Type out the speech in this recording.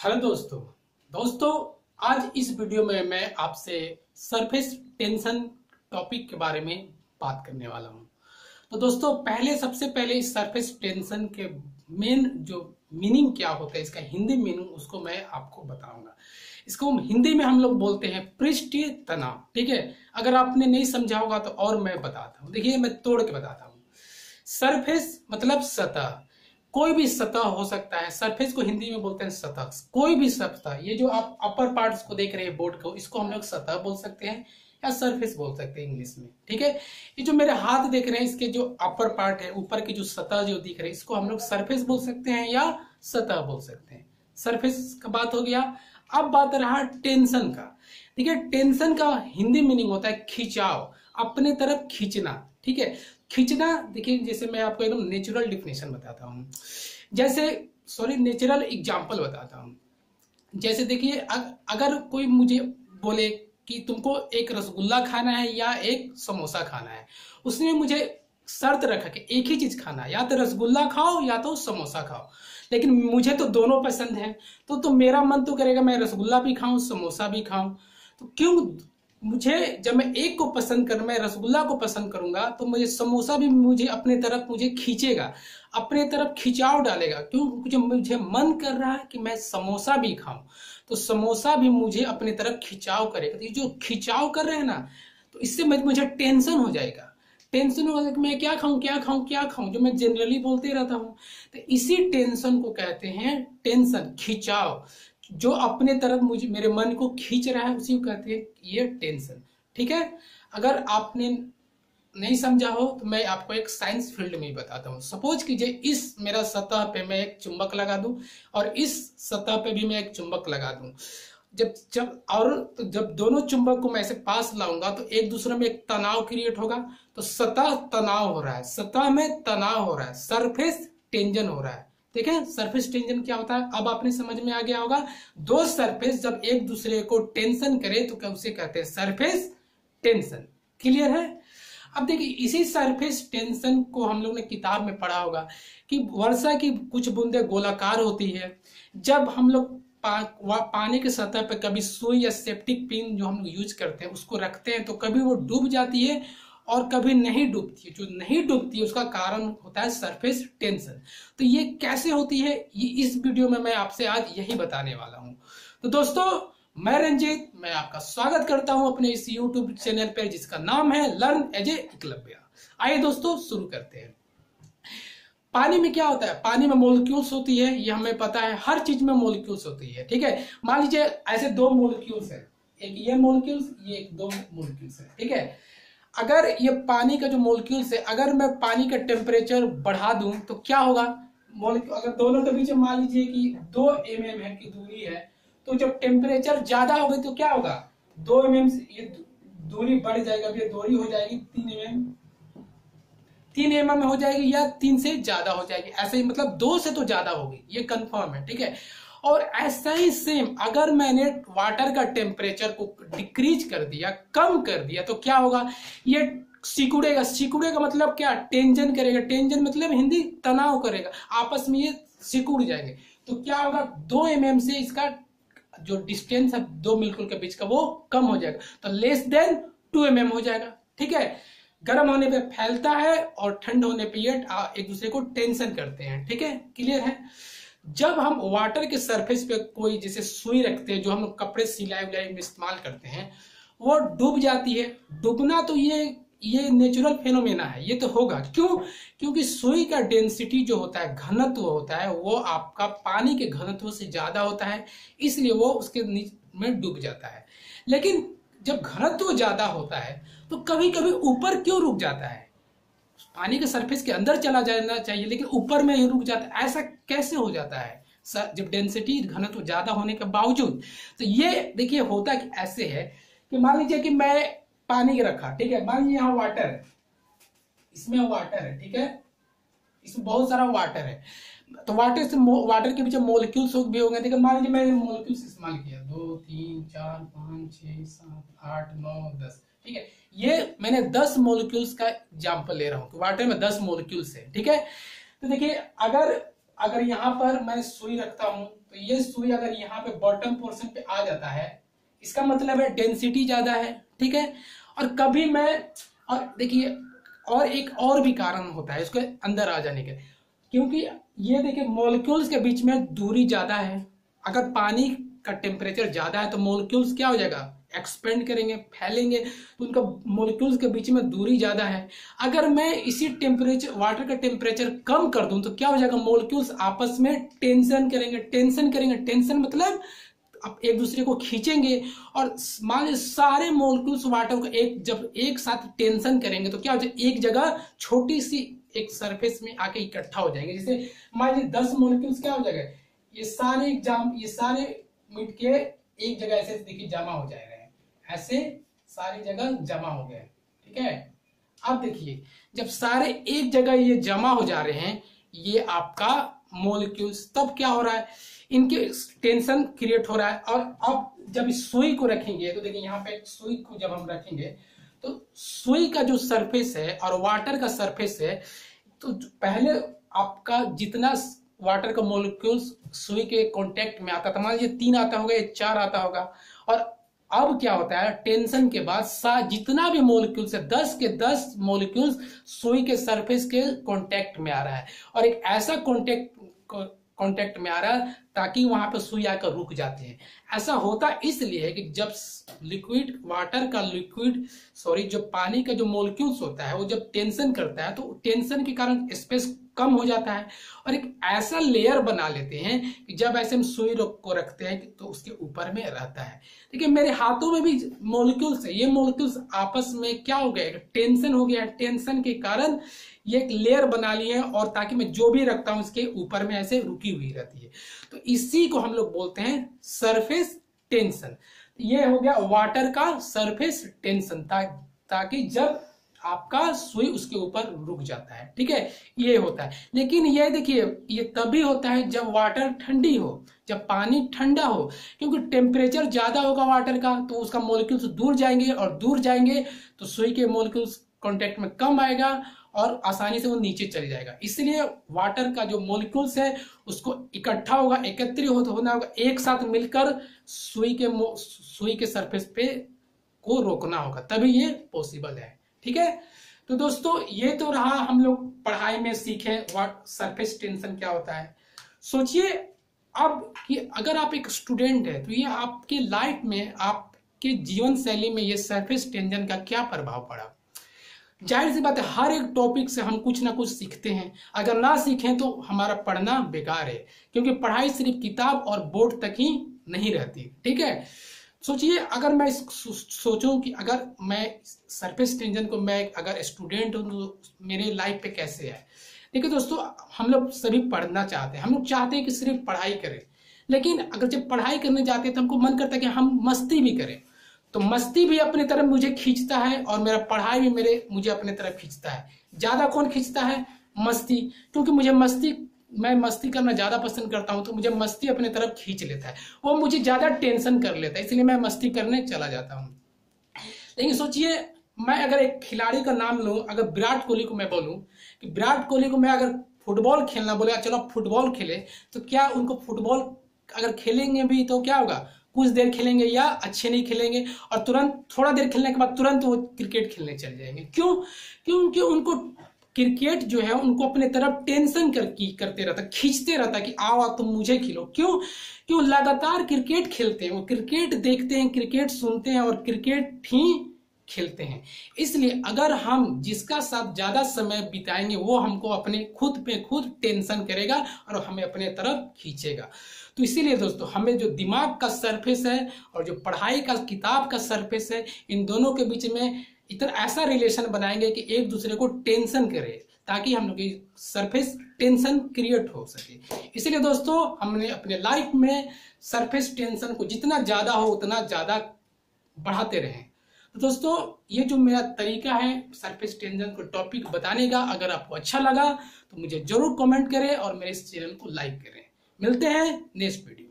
Hello दोस्तों आज इस वीडियो में मैं आपसे सरफेस टेंशन टॉपिक के बारे में बात करने वाला हूं। तो दोस्तों सबसे पहले इस सरफेस टेंशन के मेन जो मीनिंग क्या होता है, इसका हिंदी मीनिंग उसको मैं आपको बताऊंगा। इसको हिंदी में हम लोग बोलते हैं पृष्ठीय तनाव। ठीक है, अगर आपने नहीं समझा होगा तो और मैं बताता हूँ। देखिए मैं तोड़ के बताता हूँ। सरफेस मतलब सतह, कोई भी सतह हो सकता है। सरफेस को हिंदी में बोलते हैं सतह, कोई भी सतह। ये जो आप अपर पार्ट्स को देख रहे हैं बोर्ड को, इसको हम लोग सतह बोल सकते हैं या सरफेस बोल सकते हैं इंग्लिश में। ठीक है, ये जो मेरे हाथ देख रहे हैं इसके जो अपर पार्ट है, ऊपर की जो सतह जो दिख रही है, इसको हम लोग सरफेस बोल सकते हैं या सतह बोल सकते हैं। सरफेस का बात हो गया। अब बात रहा टेंशन का। ठीक है, टेंशन का हिंदी मीनिंग होता है खिंचाव, अपने तरफ खींचना। ठीक है, खींचना। देखिए जैसे मैं आपको एकदम नेचुरल डिफिनेशन बताता हूँ, नेचुरल एग्जांपल बताता हूँ। जैसे देखिए अगर कोई मुझे बोले कि तुमको एक रसगुल्ला खाना है या एक समोसा खाना है, उसने मुझे शर्त रखा कि एक ही चीज खाना है, या तो रसगुल्ला खाओ या तो समोसा खाओ, लेकिन मुझे तो दोनों पसंद है। तो मेरा मन तो करेगा मैं रसगुल्ला भी खाऊं समोसा भी खाऊं। तो क्यों मुझे, जब मैं एक को पसंद करूं, मैं रसगुल्ला को पसंद करूंगा, तो मुझे समोसा भी मुझे अपने तरफ मुझे खींचेगा, अपने तरफ खिंचाव डालेगा। क्यों? क्योंकि मुझे मन कर रहा है कि मैं समोसा भी खाऊं, तो समोसा भी मुझे अपने तरफ खिंचाव करेगा। तो ये जो खिंचाव कर रहे हैं ना, तो इससे मुझे टेंशन हो जाएगा। टेंशन होगा कि मैं क्या खाऊं, जो मैं जनरली बोलते रहता हूं। तो इसी टेंशन को कहते हैं टेंशन, खिंचाव। जो अपने तरफ मुझे मेरे मन को खींच रहा है उसी को कहते हैं ये टेंशन। ठीक है, अगर आपने नहीं समझा हो तो मैं आपको एक साइंस फील्ड में ही बताता हूँ। सपोज कीजिए इस मेरा सतह पे मैं एक चुंबक लगा दूं और इस सतह पे भी मैं एक चुंबक लगा दूं। जब दोनों चुंबक को मैं ऐसे पास लाऊंगा तो एक दूसरे में एक तनाव क्रिएट होगा। तो सतह तनाव हो रहा है, सतह में तनाव हो रहा है, सरफेस टेंशन हो रहा है। ठीक है, सरफेस टेंशन क्या होता है अब आपने समझ में आ गया होगा। दो सरफेस जब एक दूसरे को टेंशन करे तो क्या उसे कहते हैं सरफेस टेंशन। क्लियर है? अब देखिए इसी सरफेस टेंशन को हम लोग ने किताब में पढ़ा होगा कि वर्षा की कुछ बूंदे गोलाकार होती है। जब हम लोग पानी के सतह पर कभी सुई या सेप्टिक पिन जो हम लोग यूज करते हैं उसको रखते हैं, तो कभी वो डूब जाती है और कभी नहीं डूबती है। जो नहीं डूबती है उसका कारण होता है सरफेस टेंशन। तो ये कैसे होती है, ये इस वीडियो में मैं आपसे आज यही बताने वाला हूं। तो दोस्तों मैं रंजीत, मैं आपका स्वागत करता हूं अपने इस यूट्यूब चैनल पर जिसका नाम है लर्न एज ए एकलव्य। आइए दोस्तों शुरू करते हैं। पानी में क्या होता है, पानी में मॉलिक्यूल्स होती है, ये हमें पता है, हर चीज में मॉलिक्यूल्स होती है। ठीक है, मान लीजिए ऐसे दो मॉलिक्यूल्स है, एक ये मॉलिक्यूल्स, ये एक दो मॉलिक्यूल्स है। ठीक है, अगर ये पानी का जो मॉलिक्यूल्स है, अगर मैं पानी का टेम्परेचर बढ़ा दूं तो क्या होगा, अगर दोनों के बीच मान लीजिए कि 2 mm है की दूरी है, तो जब टेम्परेचर ज्यादा होगा तो क्या होगा, 2 mm से ये दूरी बढ़ जाएगा, ये दूरी हो जाएगी 3 mm हो जाएगी या 3 से ज्यादा हो जाएगी। ऐसे ही मतलब 2 से तो ज्यादा होगी, ये कंफर्म है। ठीक है, और ऐसा ही सेम अगर मैंने वाटर का टेम्परेचर को डिक्रीज कर दिया, कम कर दिया, तो क्या होगा, ये सिकुड़ेगा। सिकुड़ेगा मतलब क्या, टेंशन करेगा। टेंशन मतलब हिंदी तनाव करेगा, आपस में ये सिकुड़ जाएंगे। तो क्या होगा, 2 mm से इसका जो डिस्टेंस है दो मॉलिक्यूल के बीच का वो कम हो जाएगा, तो लेस देन 2 mm हो जाएगा। ठीक है, गर्म होने पे फैलता है और ठंड होने पे ये एक दूसरे को टेंशन करते हैं। ठीक है, क्लियर है? जब हम वाटर के सरफेस पे कोई जैसे सुई रखते हैं, जो हम लोग कपड़े सिलाई उलाई में इस्तेमाल करते हैं, वो डूब जाती है। डूबना तो ये नेचुरल फेनोमेना है, ये तो होगा। क्यों? क्योंकि सुई का डेंसिटी जो होता है, घनत्व होता है, वो आपका पानी के घनत्व से ज्यादा होता है, इसलिए वो उसके में डूब जाता है। लेकिन जब घनत्व ज्यादा होता है तो कभी कभी ऊपर क्यों रुक जाता है, पानी के सरफेस के अंदर चला जाना चाहिए लेकिन ऊपर में ही रुक जाता है। ऐसा कैसे हो जाता है जब डेंसिटी घनत्व ज्यादा होने के बावजूद? तो ये देखिए होता कि ऐसे है कि मान लीजिए कि मैं पानी रखा, ठीक है, मान लीजिए यहाँ वाटर है, इसमें वाटर है, ठीक है, इसमें बहुत सारा वाटर है, तो वाटर के पीछे मॉलिक्यूल्स भी होंगे। देखिए मान लीजिए मैंने मॉलिक्यूल्स इस्तेमाल किया, 2 3 4 5 6 7 8 9 10। ठीक है, ये मैंने 10 मॉलिक्यूल्स का एग्जांपल ले रहा हूं, वाटर में 10 मॉलिक्यूल्स है। ठीक है, तो देखिए अगर अगर यहाँ पर मैं सुई रखता हूं तो ये सुई अगर यहाँ पे बॉटम पोर्शन पे आ जाता है, इसका मतलब है डेंसिटी ज्यादा है, ठीक है। और कभी मैं, और देखिए और एक और भी कारण होता है इसके अंदर आ जाने के, क्योंकि ये देखिए मॉलिक्यूल्स के बीच में दूरी ज्यादा है। अगर पानी का टेम्परेचर ज्यादा है तो मॉलिक्यूल्स क्या हो जाएगा, एक्सपेंड करेंगे, फैलेंगे, तो उनका मॉलिक्यूल्स के बीच में दूरी ज्यादा है। अगर मैं इसी टेम्परेचर, वाटर का टेम्परेचर कम कर दूं तो क्या हो जाएगा, मॉलिक्यूल्स आपस में टेंशन करेंगे, टेंशन मतलब अब एक दूसरे को खींचेंगे, और मान लीजिए सारे मॉलिक्यूल्स वाटर को जब एक साथ टेंशन करेंगे तो क्या हो जाएगा, एक जगह छोटी सी एक सरफेस में आके इकट्ठा हो जाएंगे। जैसे मान लीजिए 10 मॉलिक्यूल्स क्या हो जाएगा, ये सारे मिट के एक जगह ऐसे देखिए जमा हो जाएगा, ऐसे सारी जगह जमा हो गए, ठीक है। अब देखिए जब सारे एक जगह ये जमा हो जा रहे हैं, ये आपका मॉलिक्यूल्स, तब क्या हो रहा है, इनके टेंशन क्रिएट हो रहा है। और अब जब इस सुई को रखेंगे तो देखिए यहाँ पे सुई को जब हम रखेंगे तो सुई का जो सरफेस है और वाटर का सरफेस है, तो पहले आपका जितना वाटर का मॉलिक्यूल्स सुई के कांटेक्ट में आता था, मान लीजिए 3 आता होगा या 4 आता होगा, और अब क्या होता है, टेंशन के बाद जितना भी मॉलिक्यूल्स है 10 के 10 मॉलिक्यूल्स सुई के सरफेस के कांटेक्ट में आ रहा है, और एक ऐसा कांटेक्ट में आ रहा है ताकि वहां पर सुई आकर रुक जाते हैं। ऐसा होता इसलिए है कि जब जब पानी का जो मॉलिक्यूल्स होता है वो जब टेंशन करता है तो टेंशन के कारण स्पेस कम हो जाता है, और एक ऐसा लेयर बना लेते हैं कि जब ऐसे हम सुई को रखते हैं तो उसके ऊपर में रहता है। देखिए मेरे हाथों में भी मॉलिक्यूल्स है, ये मॉलिक्यूल्स आपस में क्या हो गया, टेंशन हो गया, टेंशन के कारण ये एक लेयर बना ली है, और ताकि मैं जो भी रखता हूं इसके ऊपर में ऐसे रुकी हुई रहती है। तो इसी को हम लोग बोलते हैं सरफेस टेंशन। ये हो गया वाटर का सरफेस टेंशन, ताकि जब आपका सुई उसके ऊपर रुक जाता है, ठीक है, ये होता है। लेकिन ये देखिए ये तभी होता है जब वाटर ठंडी हो, जब पानी ठंडा हो, क्योंकि टेम्परेचर ज्यादा होगा वाटर का तो उसका मॉलिक्यूल्स दूर जाएंगे, और दूर जाएंगे तो सुई के मॉलिक्यूल्स कांटेक्ट में कम आएगा और आसानी से वो नीचे चले जाएगा। इसलिए वाटर का जो मॉलिक्यूल्स है उसको इकट्ठा होगा, एकत्रित होना होगा, एक साथ मिलकर सुई के सरफेस पे को रोकना होगा, तभी ये पॉसिबल है, ठीक है। तो दोस्तों ये तो रहा हम लोग पढ़ाई में सीखे सरफेस टेंशन क्या होता है। सोचिए अब कि अगर आप एक स्टूडेंट है तो ये आपके लाइफ में, आपके जीवन शैली में ये सरफेस टेंशन का क्या प्रभाव पड़ा। जाहिर सी बात है हर एक टॉपिक से हम कुछ ना कुछ सीखते हैं, अगर ना सीखें तो हमारा पढ़ना बेकार है, क्योंकि पढ़ाई सिर्फ किताब और बोर्ड तक ही नहीं रहती, ठीक है। सोचिए अगर मैं सोचूं कि अगर मैं सरफेस टेंशन को मैं अगर स्टूडेंट हूं तो मेरे लाइफ पे कैसे है। देखिए दोस्तों हम लोग सभी पढ़ना चाहते हैं, हम लोग चाहते हैं कि सिर्फ पढ़ाई करें, लेकिन अगर जब पढ़ाई करने जाते हैं तो हमको मन करता है कि हम मस्ती भी करें, तो मस्ती भी अपनी तरफ मुझे खींचता है और मेरा पढ़ाई भी मुझे अपने तरफ खींचता है। ज्यादा कौन खींचता है, मस्ती, क्योंकि मैं मस्ती करना ज्यादा पसंद करता हूं तो मुझे मस्ती अपने तरफ खींच लेता है, वो मुझे ज्यादा टेंशन कर लेता है, इसलिए मैं मस्ती करने चला जाता हूं। लेकिन सोचिए मैं अगर एक खिलाड़ी का नाम लूं, अगर विराट कोहली को मैं बोलूं कि विराट कोहली को मैं अगर फुटबॉल खेलना बोले, चलो फुटबॉल खेले, तो क्या उनको फुटबॉल अगर खेलेंगे भी तो क्या होगा, कुछ देर खेलेंगे या अच्छे नहीं खेलेंगे, और तुरंत थोड़ा देर खेलने के बाद तुरंत वो क्रिकेट खेलने चले जाएंगे। क्यों? क्योंकि उनको क्रिकेट जो है उनको अपने तरफ टेंशन करते रहता, खींचते रहता कि आओ तुम मुझे खिलो। क्यों लगातार क्रिकेट खेलते हैं, वो क्रिकेट देखते हैं, क्रिकेट सुनते हैं और क्रिकेट ही खेलते हैं। इसलिए अगर हम जिसका साथ ज्यादा समय बिताएंगे वो हमको अपने खुद पे खुद टेंशन करेगा और हमें अपने तरफ खींचेगा। तो इसीलिए दोस्तों हमें जो दिमाग का सरफेस है और जो पढ़ाई का किताब का सरफेस है, इन दोनों के बीच में इतना ऐसा रिलेशन बनाएंगे कि एक दूसरे को टेंशन करे, ताकि हम लोग की सरफेस टेंशन क्रिएट हो सके। इसलिए दोस्तों हमने अपने लाइफ में सरफेस टेंशन को जितना ज्यादा हो उतना ज्यादा बढ़ाते रहें। तो दोस्तों ये जो मेरा तरीका है सरफेस टेंशन को टॉपिक बताने का, अगर आपको अच्छा लगा तो मुझे जरूर कमेंट करें और मेरे इस चैनल को लाइक करें। मिलते हैं नेक्स्ट वीडियो।